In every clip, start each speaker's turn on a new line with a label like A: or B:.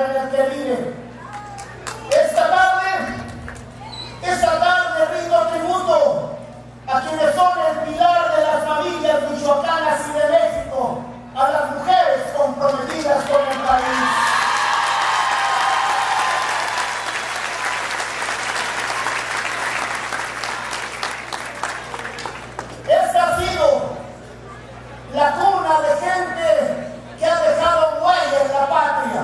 A: lugar en el que viven. Esta tarde rindo tributo a quienes son el pilar de las familias michoacanas y de México, a las mujeres comprometidas con el país. Esta ha sido la cuna de gente que ha dejado huella en la patria.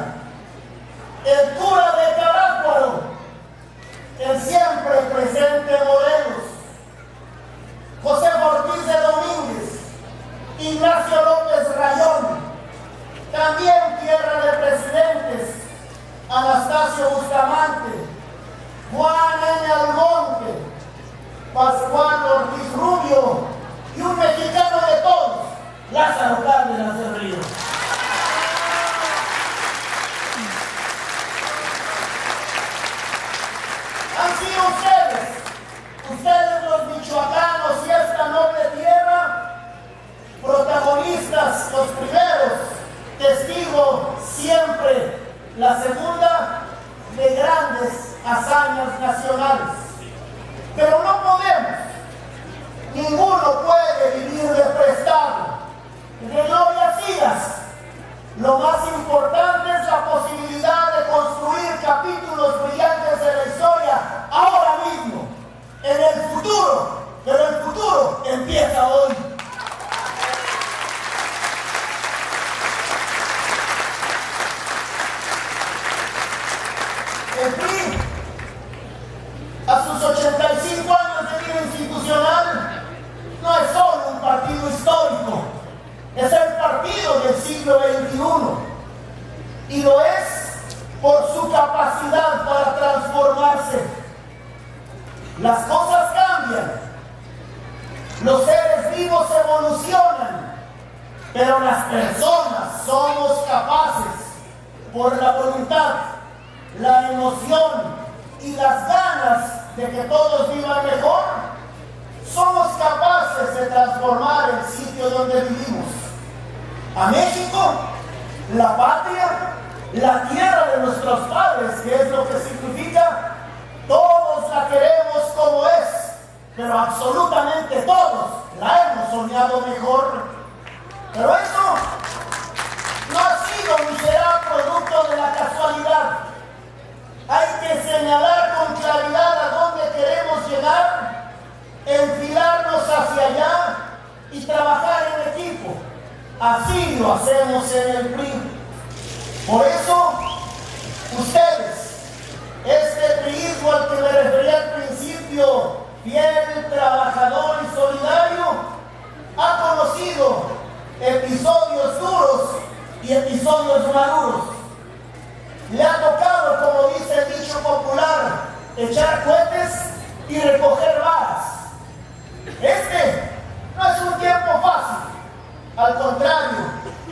A: El cura de Carácuaro, el siempre presente Morelos, José Ortiz de Domínguez, Ignacio López Rayón, también tierra de presidentes, Anastasio Bustamante, Juan N. Almonte, Pascual Ortiz Rubio y un mexicano de todos, Lázaro Cárdenas del Río. Han sido ustedes los michoacanos y esta noble tierra, protagonistas, los primeros, testigos siempre, la segunda, de grandes hazañas nacionales. Pero no podemos, ninguno puede vivir de prestado, de glorias idas. Lo más importante es la posibilidad de construir capítulos brillantes de la historia ahora mismo, en el futuro, pero el futuro empieza hoy. El PRI, a sus 85 años de vida institucional, no es solo un partido histórico, es el partido del siglo XXI y lo es por su capacidad para transformarse. Las cosas cambian, los seres vivos evolucionan, pero las personas somos capaces, por la voluntad, la emoción y las ganas de que todos vivan mejor, somos capaces de transformar el sitio donde vivimos. A México, la patria, la tierra de nuestros padres, que es lo que significa, todos la queremos como es, pero absolutamente todos la hemos soñado mejor. Pero eso no ha sido ni será producto de la casualidad. Hay que señalar con claridad a dónde queremos llegar, enfilarnos hacia allá y trabajar en equipo. Así lo hacemos en el PRI. Por eso, ustedes, este priismo al que me refería al principio, fiel, trabajador y solidario, ha conocido episodios duros y episodios maduros. Le ha tocado, como dice el dicho popular, echar cohetes y recoger balas. Este no es un tiempo fácil. Al contrario,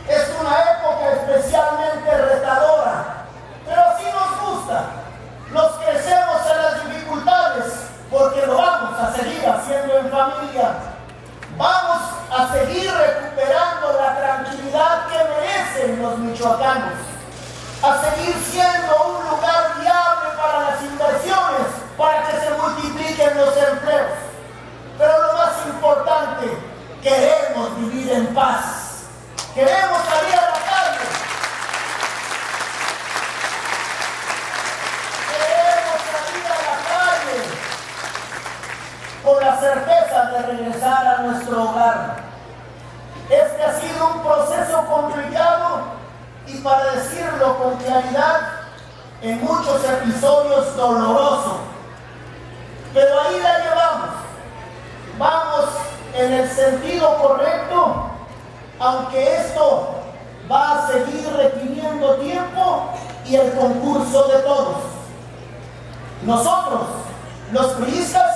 A: es una época especialmente retadora, pero así nos gusta. Nos crecemos en las dificultades porque lo vamos a seguir haciendo en familia. Vamos a seguir recuperando la tranquilidad que merecen los michoacanos, a seguir siendo un lugar viable para las inversiones, para que se multipliquen los empleos. Pero lo más importante, queremos vivir en paz. Queremos salir a la calle. Queremos salir a la calle con la certeza de regresar a nuestro hogar. Este ha sido un proceso complicado y, para decirlo con claridad, en muchos episodios doloroso. Pero ahí la llevamos. Vamos en el sentido correcto, aunque esto va a seguir requiriendo tiempo y el concurso de todos. Nosotros, los priistas,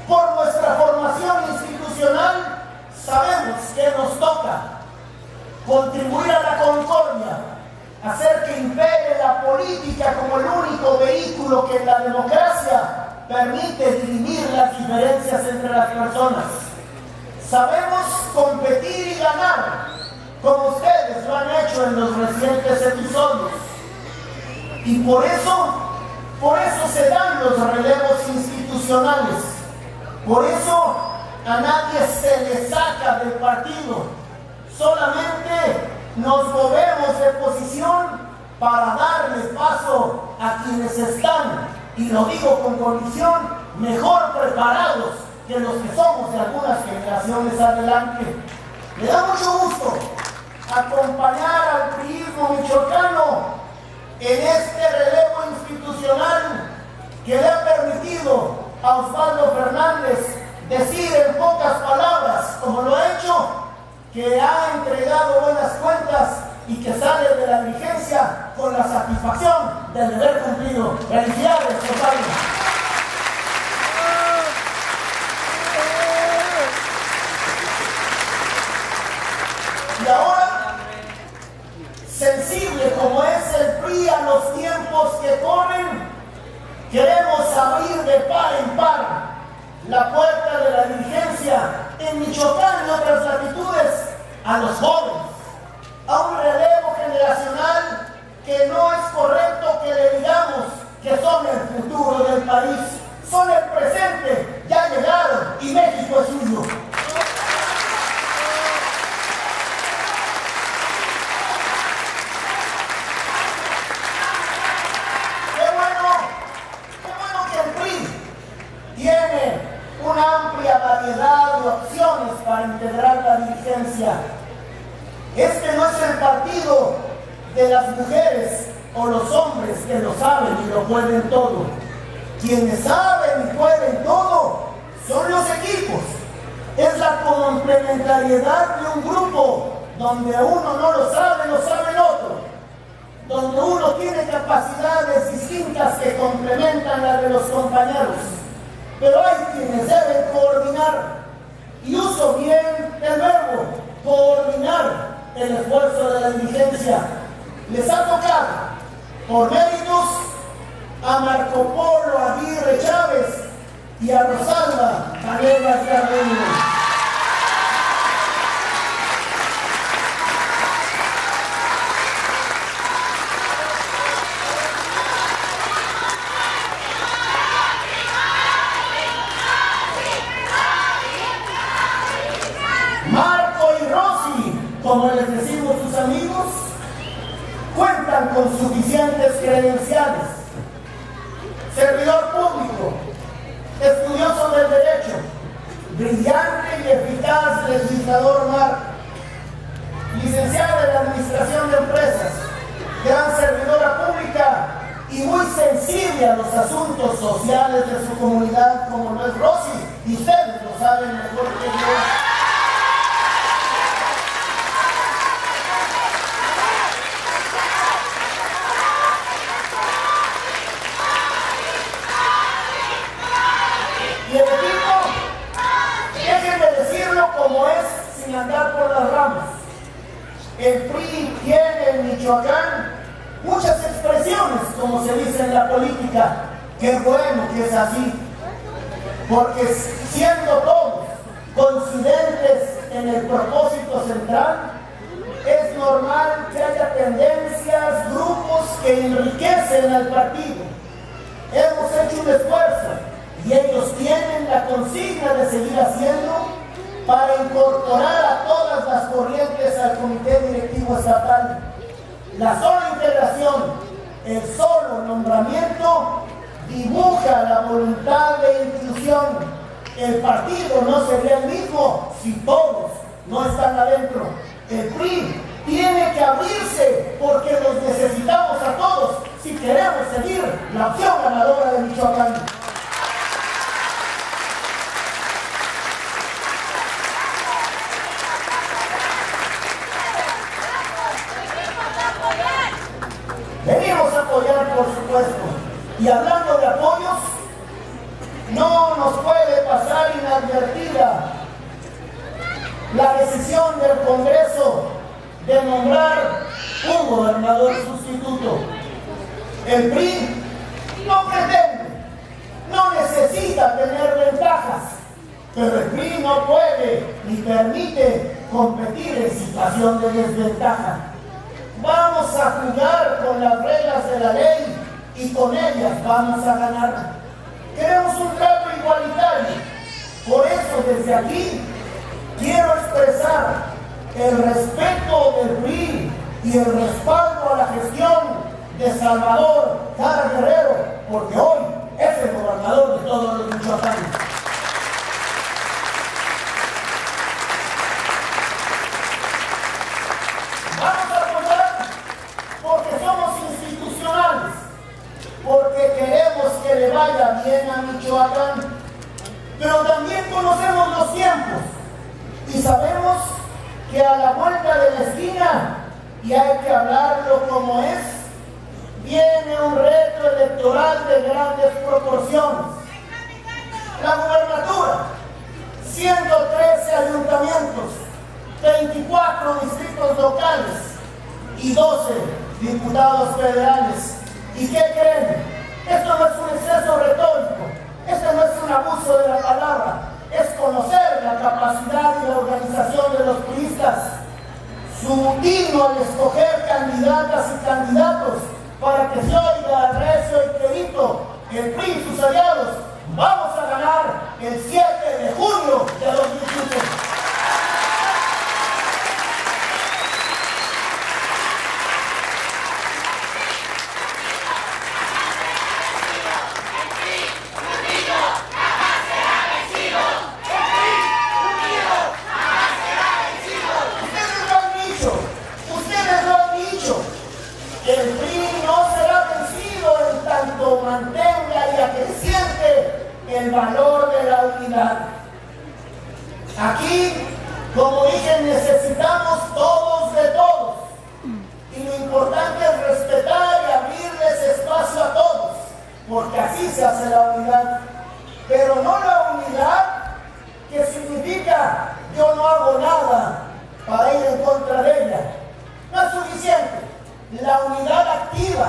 A: por nuestra formación institucional, sabemos que nos toca contribuir a la concordia, hacer que impere la política como el único vehículo que en la democracia permite dirimir las diferencias entre las personas. Sabemos competir y ganar, como ustedes lo han hecho en los recientes episodios. Y por eso se dan los relevos institucionales. Por eso a nadie se le saca del partido. Solamente nos movemos de posición para darle paso a quienes están, y lo digo con convicción, mejor preparados que los que somos de algunas generaciones adelante. Me da mucho gusto acompañar al priismo michoacano en este relevo institucional que le ha permitido a Osvaldo Fernández decir en pocas palabras, como lo ha hecho, que ha entregado buenas cuentas y que sale de la dirigencia con la satisfacción del deber cumplido. ¡Felicidades, Osvaldo! Y ahora, sensible como es el PRI a los tiempos que corren, queremos abrir de par en par la puerta de la dirigencia en Michoacán y otras latitudes a los jóvenes, a un relevo generacional que no es correcto que le digamos que son el futuro del país, son el presente, ya llegaron y México es suyo. Tiene una amplia variedad de opciones para integrar la dirigencia. Este no es el partido de las mujeres o los hombres que lo saben y lo pueden todo. Quienes saben y pueden todo son los equipos. Es la complementariedad de un grupo donde uno no lo sabe el otro. Donde uno tiene capacidades distintas que complementan las de los compañeros. Pero hay quienes deben coordinar, y uso bien el verbo, coordinar el esfuerzo de la dirigencia. Les ha tocado, por méritos, a Marco Polo Aguirre Chávez y a Rosalba Vanegas Carreño. Como les decimos sus amigos, cuentan con suficientes credenciales. Servidor público, estudioso del derecho, brillante y eficaz legislador Marco, licenciada en Administración de Empresas, gran servidora pública y muy sensible a los asuntos sociales de su comunidad, como lo es Rosy, y ustedes lo saben mejor que yo. Y el equipo, déjenme decirlo como es, sin andar por las ramas. El PRI tiene en Michoacán muchas expresiones, como se dice en la política. Qué bueno que es así, porque siendo todos coincidentes en el propósito central, es normal que haya tendencias, grupos que enriquecen al partido. Hemos hecho un esfuerzo y ellos tienen la consigna de seguir haciendo para incorporar a todas las corrientes al comité directivo estatal. La sola integración, el solo nombramiento dibuja la voluntad de inclusión. El partido no sería el mismo si todos no están adentro. El PRI tiene que abrirse porque los necesitamos a todos si queremos seguir la opción ganadora de Michoacán. Venimos a apoyar, por supuesto, y hablando de apoyos, no nos puede pasar inadvertida la decisión del Congreso de nombrar un gobernador sustituto. El PRI no pretende, no necesita tener ventajas, pero el PRI no puede ni permite competir en situación de desventaja. Vamos a jugar con las reglas de la ley y con ellas vamos a ganar. Queremos un trato igualitario. Por eso desde aquí quiero expresar el respeto del PRI y el respaldo a la gestión de Salvador Jara Guerrero, porque hoy es el gobernador de todos los michoacanos. Vamos a apoyar porque somos institucionales, porque queremos que le vaya bien a Michoacán, pero también conocemos los tiempos y sabemos que a la vuelta de la esquina, y hay que hablarlo como es, viene un reto electoral de grandes proporciones. La gubernatura, 113 ayuntamientos, 24 distritos locales y 12 diputados federales. ¿Y qué creen? Esto no es un exceso retórico, esto no es un abuso de la palabra, es conocer la capacidad y la organización de los priistas, su tino al escoger candidatas y candidatos para que se oiga recio y clarito el PRI y sus aliados. Vamos a ganar el 7 de junio de 2015. Mantenga y acreciente el valor de la unidad. Aquí, como dije, necesitamos todos de todos. Y lo importante es respetar y abrirles espacio a todos, porque así se hace la unidad. Pero no la unidad que significa yo no hago nada para ir en contra de ella. No es suficiente. La unidad activa,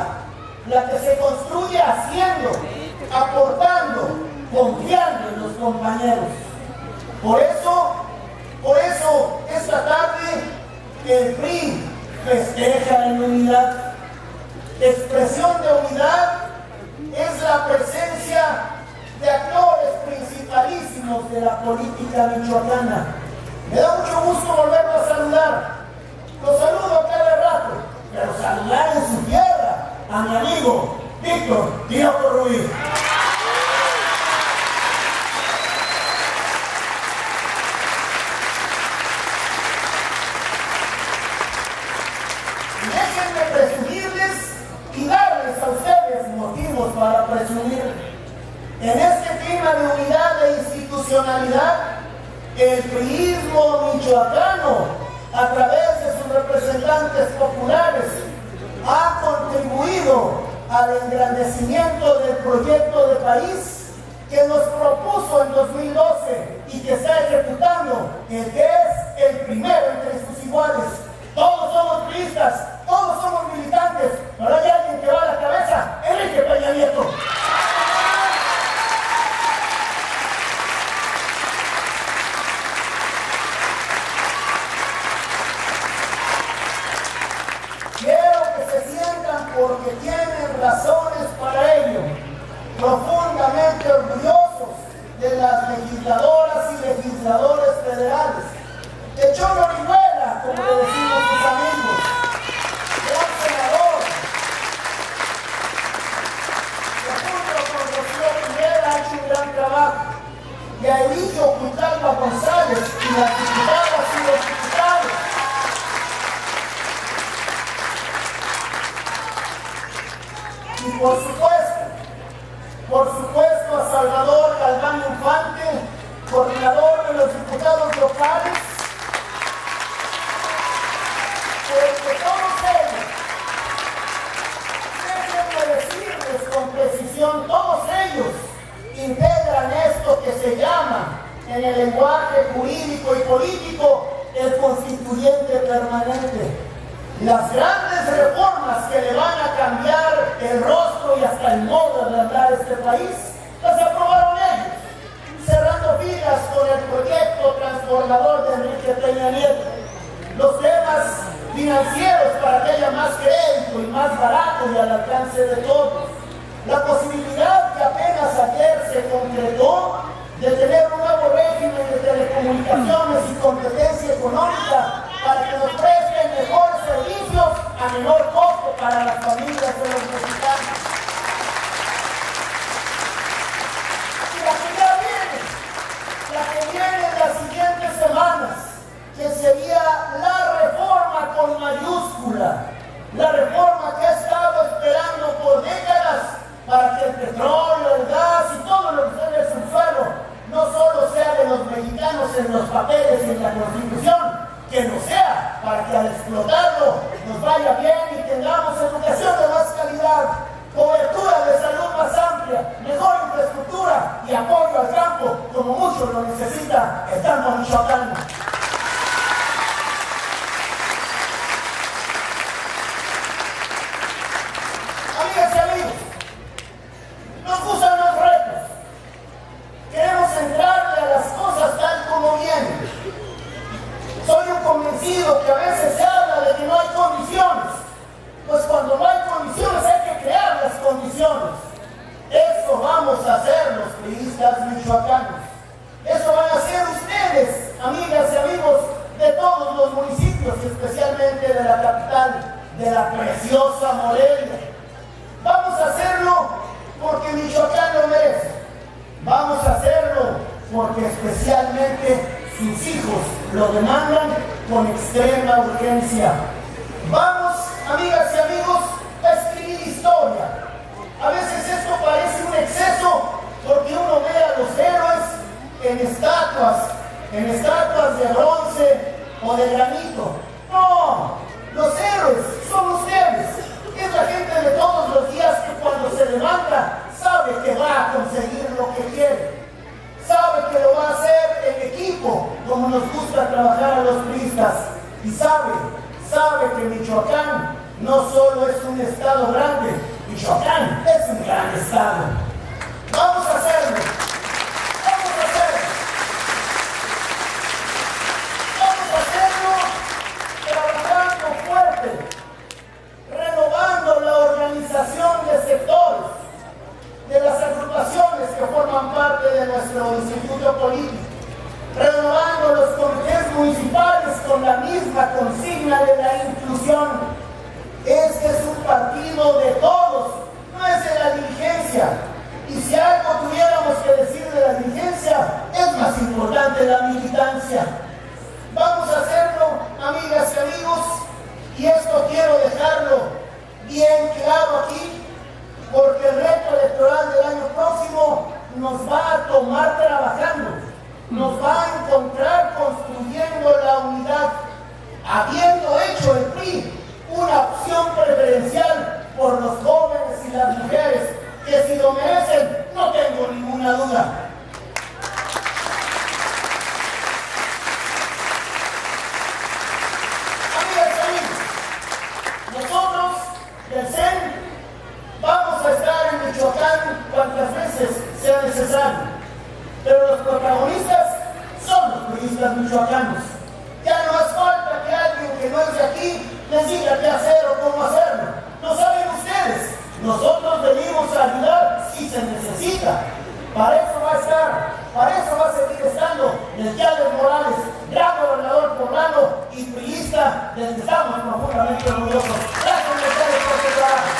A: la que se construye haciendo, aportando, confiando en los compañeros. Por eso esta tarde el PRI festeja en unidad. Expresión de unidad es la presencia de actores principalísimos de la política michoacana. Me da mucho gusto volverlo a saludar. Los saludo cada rato, pero saludar en su tierra a mi amigo Víctor Tinoco Ruiz. Déjenme presumirles y darles a ustedes motivos para presumir. En este clima de unidad e institucionalidad, el priismo michoacano, a través de sus representantes populares, ha contribuido al engrandecimiento del proyecto de país que nos propuso en 2012 y que está ejecutando, el que es el primero entre sus iguales. Todos somos priistas, todos somos militantes, pero hay alguien que va a la cabeza, Enrique Peña Nieto. Porque tienen razones para ello, profundamente orgullosos de las legisladoras y legisladores federales, de Cholo Orihuela, como le decimos sus amigos, gran senador, que junto con Rocío Pineda ha hecho un gran trabajo, y a Eligio Cuitalba González y las diputadas y los diputados. Y por supuesto a Salvador Galván Infante, coordinador de los diputados locales, porque todos ellos, déjenme decirles con precisión, todos ellos integran esto que se llama, en el lenguaje jurídico y político, el constituyente permanente. Las grandes reformas que le van a cambiar el rostro y hasta el modo de hablar este país, las aprobaron ellos, cerrando filas con el proyecto transformador de Enrique Peña Nieto. Los temas financieros para que haya más crédito y más barato y al alcance de todos. La posibilidad que apenas ayer se concretó de tener un nuevo régimen de telecomunicaciones y competencia económica para que nos presten mejores servicios a menor costo para las familias de los mexicanos. Y la que viene en las siguientes semanas, que sería la reforma con mayúscula, la reforma que ha estado esperando por décadas para que el petróleo, el gas y todo lo que está en el subsuelo no solo sea de los mexicanos en los papeles y en la Constitución, que no sea para que al explotarlo nos vaya bien y tengamos educación de más calidad, cobertura de salud más amplia, mejor infraestructura y apoyo al campo, como muchos lo necesita el campo michoacano. Amigas y amigos, nos gustan los retos. Queremos entrarle a las cosas tal como vienen. Soy un convencido que a veces se habla de que no hay condiciones. Pues cuando no hay condiciones hay que crear las condiciones. Eso vamos a hacer los priistas michoacanos. Eso van a hacer ustedes, amigas y amigos de todos los municipios, y especialmente de la capital, de la preciosa Morelia. Vamos a hacerlo porque Michoacán lo merece. Vamos a hacerlo porque especialmente sus hijos lo demandan con extrema urgencia. Vamos, amigas y amigos, a escribir historia. A veces esto parece un exceso porque uno ve a los héroes en estatuas de bronce o de granito. No, los héroes son ustedes. Es la gente de todos los días que cuando se levanta sabe que va a conseguir lo que quiere. Sabe que lo va a hacer en equipo, como nos gusta trabajar a los priistas. Y sabe que Michoacán no solo es un estado grande, Michoacán es un gran estado. Vamos a hacerlo. Vamos a hacerlo. Vamos a hacerlo trabajando fuerte, renovando la organización de sectores, de las agrupaciones que forman parte de nuestro instituto político, renovando los comités municipales con la misma consigna de la inclusión. Este es un partido de todos, no es de la dirigencia. Y si algo tuviéramos que decir de la dirigencia, es más importante la militancia. Vamos a hacerlo, amigas y amigos, y esto quiero dejarlo bien claro aquí, porque el reto electoral del año próximo nos va a tomar trabajando, nos va a encontrar construyendo la unidad, habiendo hecho el PRI una opción preferencial por los jóvenes y las mujeres, que si lo merecen, no tengo ninguna duda. Amigas y amigos, nosotros del CEN vamos a estar en Michoacán cuantas veces sea necesario, pero los protagonistas son los priistas michoacanos. Ya no hace falta que alguien que no es de aquí les diga qué hacer o cómo hacerlo. No saben ustedes. Nosotros venimos a ayudar si se necesita. Para eso va a estar, para eso va a seguir estando el Yales Morales, gran gobernador poblano y priista, del que estamos profundamente orgullosos. Gracias a ustedes por su trabajo.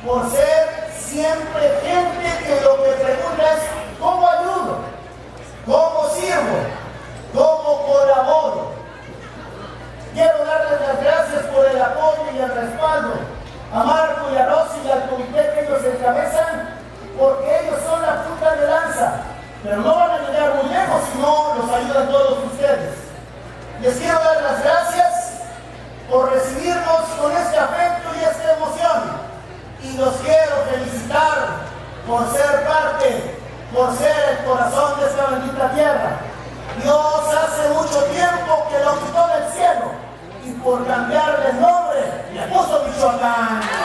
A: Por ser siempre gente que lo que pregunta es ¿cómo ayudo? ¿Cómo sirvo? ¿Cómo colaboro? Quiero darles las gracias por el apoyo y el respaldo a Marco y a Rosy y al comité que ellos encabezan, porque ellos son la punta de lanza, pero no van a llegar muy lejos si no los ayudan todos ustedes. Les quiero dar las gracias por recibirnos con este afecto y esta emoción. Y los quiero felicitar por ser parte, por ser el corazón de esta bendita tierra. Dios hace mucho tiempo que lo quitó del cielo y por cambiarle el nombre le puso Michoacán.